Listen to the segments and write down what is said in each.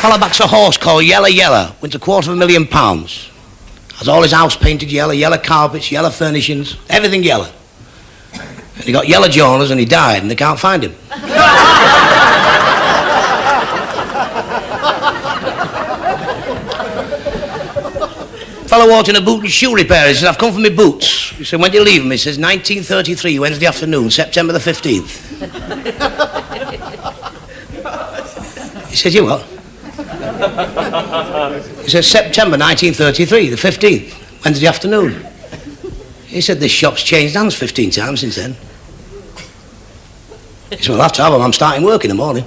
Fellow backs a horse called Yella Yella, wins £250,000. Has all his house painted yellow, yellow carpets, yellow furnishings, everything yellow. And he got yellow jaundice and he died and they can't find him. Fellow walked in a boot and shoe repair. He said, I've come for my boots. He said, when do you leave them? He says, 1933, Wednesday afternoon, September the 15th. He says, you what? He says, September 1933, the 15th, Wednesday afternoon. He said, this shop's changed hands 15 times since then. He said, well, I'll have to have them. I'm starting work in the morning.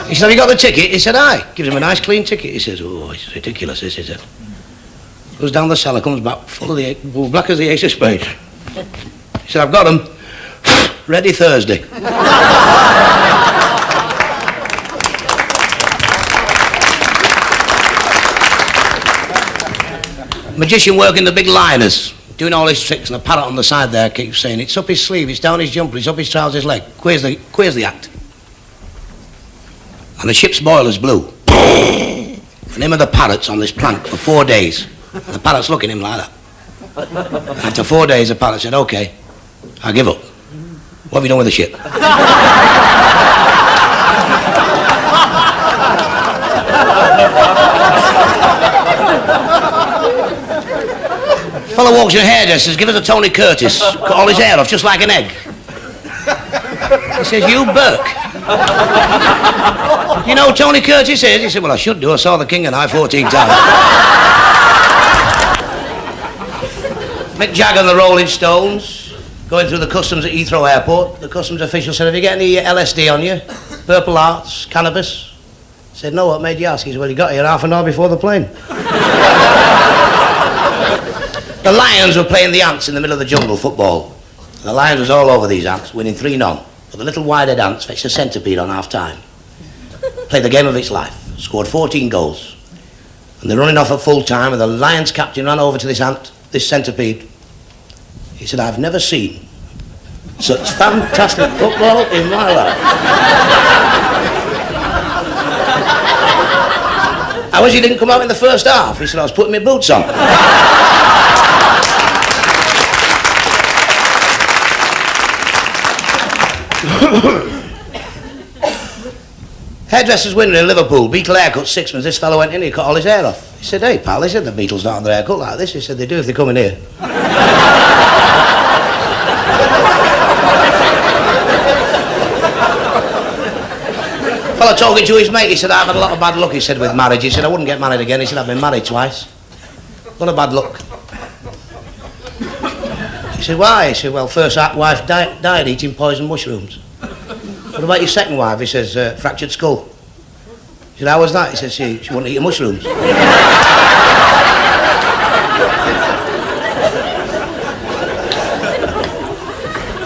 He said, have you got the ticket? He said, aye. Gives him a nice clean ticket. He says, oh, it's ridiculous, this, he said. Goes down the cellar, comes back, full of the black as the ace of spades. He said, I've got them. Ready Thursday. Magician working the big liners, doing all his tricks, and a parrot on the side there keeps saying, it's up his sleeve, it's down his jumper, it's up his trousers leg. Queers the act. And the ship's boiler's blue. And him and the parrot's on this plank for 4 days. And the parrot's looking at him like that. After 4 days, the parrot said, okay, I give up. What have you done with the ship? Fellow walks in hairdressers, give us a Tony Curtis, cut all his hair off just like an egg. He says, you Burke. You know who Tony Curtis is? He said, well, I should do. I saw the King and I 14 times. Mick Jagger and the Rolling Stones, going through the customs at Heathrow Airport. The customs official said, have you got any LSD on you? Purple hearts, cannabis? He said, no, what made you ask? He said, well, you got here half an hour before the plane. The Lions were playing the Ants in the middle of the jungle, football. The Lions was all over these Ants, winning 3-0. But the little wide-head Ants fetched a centipede on half-time. Played the game of its life, scored 14 goals. And they're running off at full time, and the Lions captain ran over to this ant, this centipede. He said, I've never seen such fantastic football in my life. I wish he didn't come out in the first half. He said, I was putting my boots on. Hairdresser's winner in Liverpool, Beetle haircut, sixpence. This fellow went in, he cut all his hair off. He said, hey pal, he said the Beatles don't have their haircut like this. He said, they do if they come in here. Fellow talking to his mate, he said, I've had a lot of bad luck, he said, with marriage. He said, I wouldn't get married again. He said, I've been married twice. A lot of bad luck. He said, why? He said, well, first wife died eating poison mushrooms. What about your second wife? He says, fractured skull. He said, how was that? He said, she wouldn't eat mushrooms.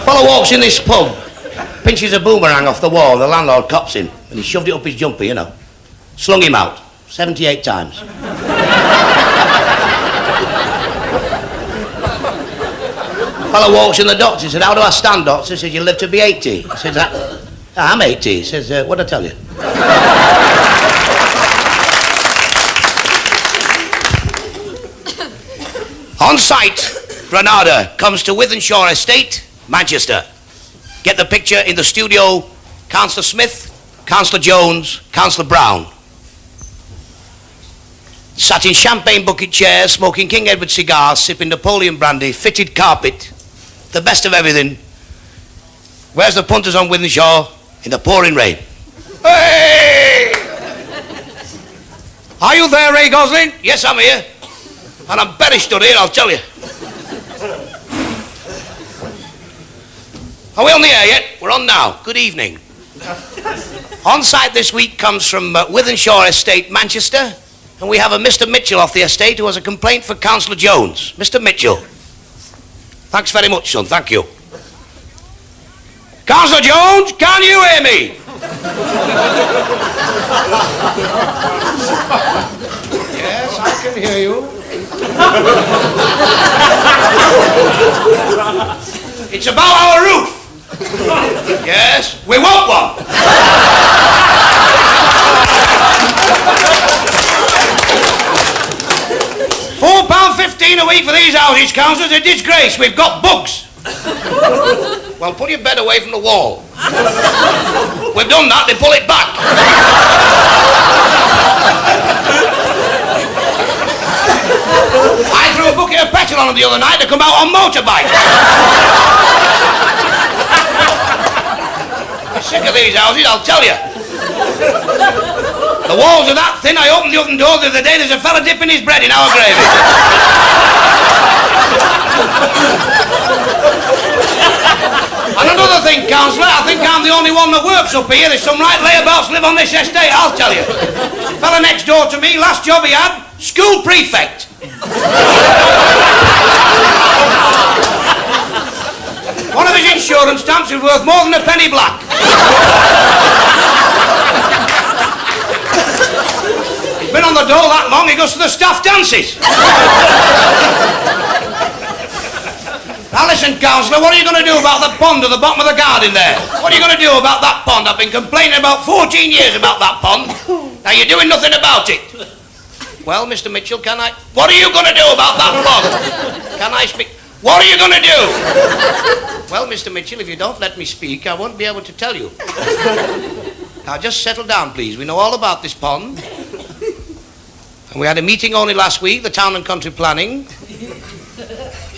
Fellow walks in this pub, pinches a boomerang off the wall, the landlord cops him, and he shoved it up his jumper, you know. Slung him out 78 times. Fellow walks in the doctor, he said, how do I stand, doctor? He said, you live to be 80. He says, I'm 80. He says, what'd I tell you? On site, Granada comes to Wythenshawe Estate, Manchester. Get the picture in the studio, Councillor Smith, Councillor Jones, Councillor Brown. Sat in champagne bucket chairs, smoking King Edward cigars, sipping Napoleon brandy, fitted carpet, the best of everything. Where's the punters on Wythenshawe? In the pouring rain. Hey! Are you there, Ray Gosling? Yes, I'm here. And I'm very stood here, I'll tell you. Are we on the air yet? We're on now. Good evening. On site this week comes from Wythenshawe Estate, Manchester, and we have a Mr. Mitchell off the estate who has a complaint for Councillor Jones. Mr. Mitchell. Thanks very much, son. Thank you. Councillor Jones, can you hear me? Yes, I can hear you. It's about our roof. Yes, we want one. £4.15 a week for these houses, councillors, a disgrace. We've got bugs. Well, put your bed away from the wall. We've done that, they pull it back. I threw a bucket of petrol on them the other night to come out on motorbike. I'm sick of these houses, I'll tell you. The walls are that thin, I opened the oven door the other day, there's a fella dipping his bread in our gravy. And another thing, councillor, I think I'm the only one that works up here. There's some right layabouts live on this estate, I'll tell you. The fella next door to me, last job he had, school prefect. One of his insurance stamps was worth more than a penny black. He's been on the dole that long, he goes to the staff dances. Now listen, councillor, what are you going to do about the pond at the bottom of the garden there? What are you going to do about that pond? I've been complaining about 14 years about that pond. Now you're doing nothing about it. Well, Mr. Mitchell, can I... What are you going to do about that pond? Can I speak? What are you going to do? Well, Mr. Mitchell, if you don't let me speak, I won't be able to tell you. Now just settle down, please. We know all about this pond. And we had a meeting only last week, the Town and Country Planning,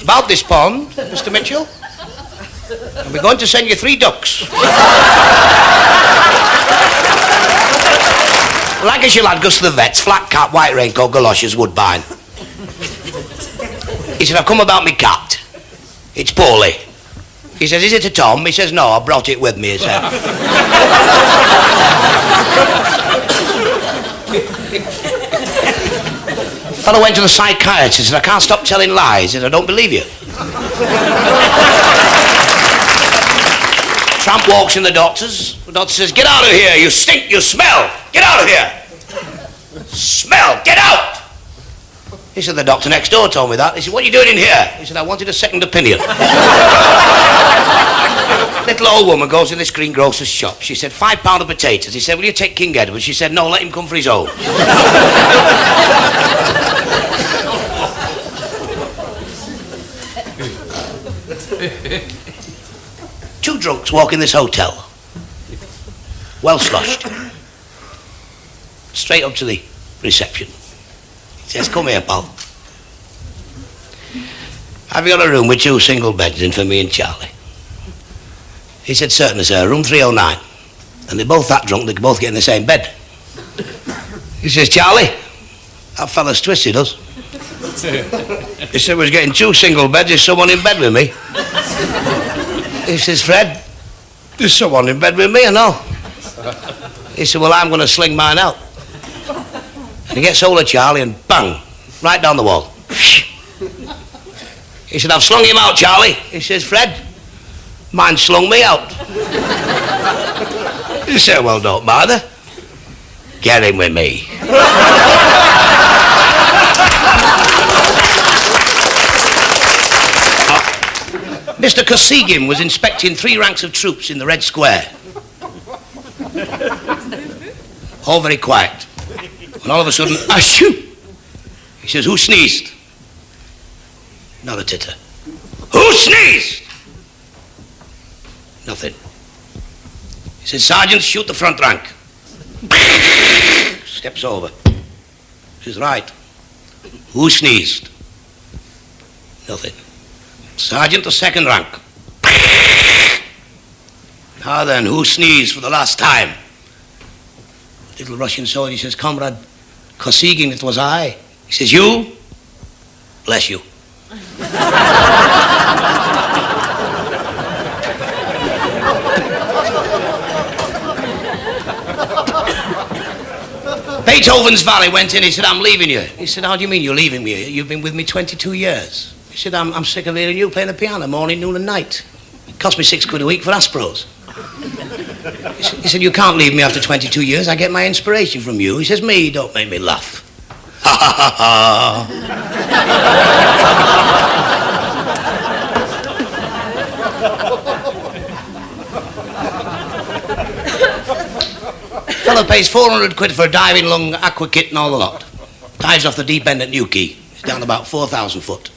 about this pond, Mr. Mitchell. And we're going to send you 3 ducks. Lancashire lad goes to the vets, flat cap, white raincoat, galoshes, woodbine. He said, I've come about me cat. It's poorly. He says, is it a Tom? He says, no, I brought it with me, he said. The fellow went to the psychiatrist and said, I can't stop telling lies. He said, I don't believe you. Tramp walks in the doctor's. The doctor says, get out of here, you stink, you smell. Get out of here. Smell, get out. He said, the doctor next door told me that. He said, what are you doing in here? He said, I wanted a second opinion. Little old woman goes in this greengrocer's shop. She said, £5 of potatoes. He said, will you take King Edward? She said, no, let him come for his own. 2 drunks walk in this hotel. Well sloshed. Straight up to the reception. He says, come here, pal. Have you got a room with 2 single beds in for me and Charlie? He said, certainly, sir, room 309. And they're both that drunk, they can both get in the same bed. He says, Charlie, that fella's twisted, does. He said, we're getting 2 single beds, there's someone in bed with me. He says, Fred, there's someone in bed with me, I know. He said, well, I'm going to sling mine out. And he gets hold of Charlie and bang, right down the wall. He said, I've slung him out, Charlie. He says, Fred, mine slung me out. He said, well, don't bother. Get him with me. Mr. Kosygin was inspecting 3 ranks of troops in the Red Square. All very quiet. And all of a sudden, ashoo! He says, who sneezed? Not a titter. Who sneezed? Nothing. He says, Sergeant, shoot the front rank. Steps over. He says, right. Who sneezed? Nothing. Sergeant, the second rank. Now then, who sneezed for the last time? Little Russian soldier says, Comrade Kosygin, it was I. He says, you? Bless you. Beethoven's Valley went in, he said, I'm leaving you. He said, how do you mean you're leaving me? You've been with me 22 years. He said, I'm sick of hearing you playing the piano morning, noon and night. It cost me £6 a week for Aspros. He said, you can't leave me after 22 years. I get my inspiration from you. He says, me, don't make me laugh. Ha ha ha ha. Fellow pays 400 quid for a diving lung, aqua kit and all the lot. Dives off the deep end at Newquay. He's down about 4,000 foot.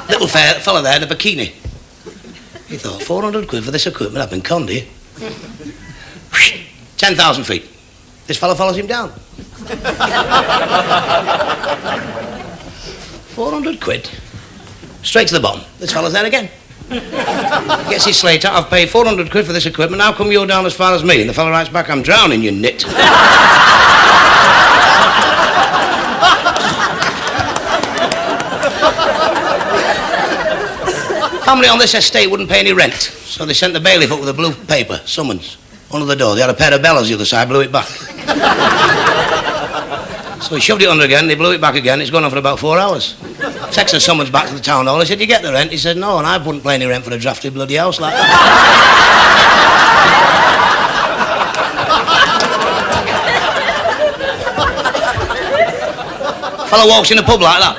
Little fella there in a bikini. He thought, 400 quid for this equipment, I've been conned here. 10,000 feet. This fella follows him down. 400 quid. Straight to the bottom. This fella's there again. Gets his slate out. I've paid 400 quid for this equipment. How come you're down as far as me? And the fella writes back, I'm drowning, you nit. Family on this estate wouldn't pay any rent, so they sent the bailiff up with a blue paper, summons, under the door. They had a pair of bellows the other side, blew it back. So he shoved it under again, they blew it back again. It's gone on for about 4 hours. Texted the summons back to the town hall. He said, you get the rent? He said, no, and I wouldn't pay any rent for a drafty bloody house like that. Fellow walks in a pub like that.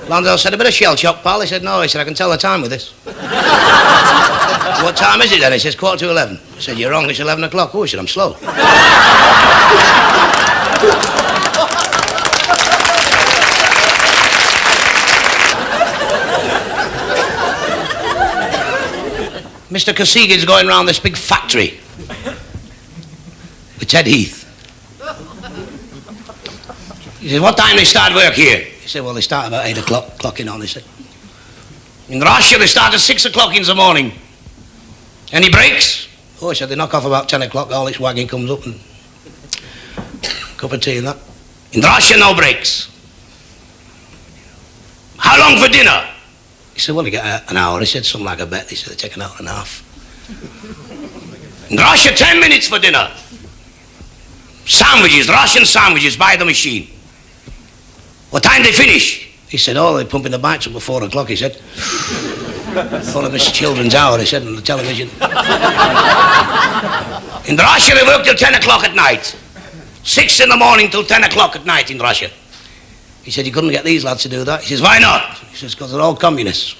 Landau said, a bit of shell shock, pal. He said, no. He said, I can tell the time with this. What time is it then? He says, 11:15. I said, you're wrong, it's 11 o'clock. Oh, he said, I'm slow. Mr. Kosygin's going round this big factory with Ted Heath. He said, what time do they start work here? He said, well, they start about 8 o'clock, clocking on, he said. In Russia, they start at 6 o'clock in the morning. Any breaks? Oh, he said, they knock off about 10 o'clock, all this wagon comes up and cup of tea and that. In Russia, no breaks. How long for dinner? He said, well, you get an hour. He said, something like a bet. He said, they take an hour and a half. In Russia, 10 minutes for dinner. Sandwiches, Russian sandwiches, by the machine. What time they finish? He said, oh, they're pumping the bikes up at 4 o'clock, he said. Thought of his children's hour, he said, on the television. In Russia, they work till 10 o'clock at night. 6 in the morning till 10 o'clock at night in Russia. He said, you couldn't get these lads to do that. He says, why not? He says, because they're all communists.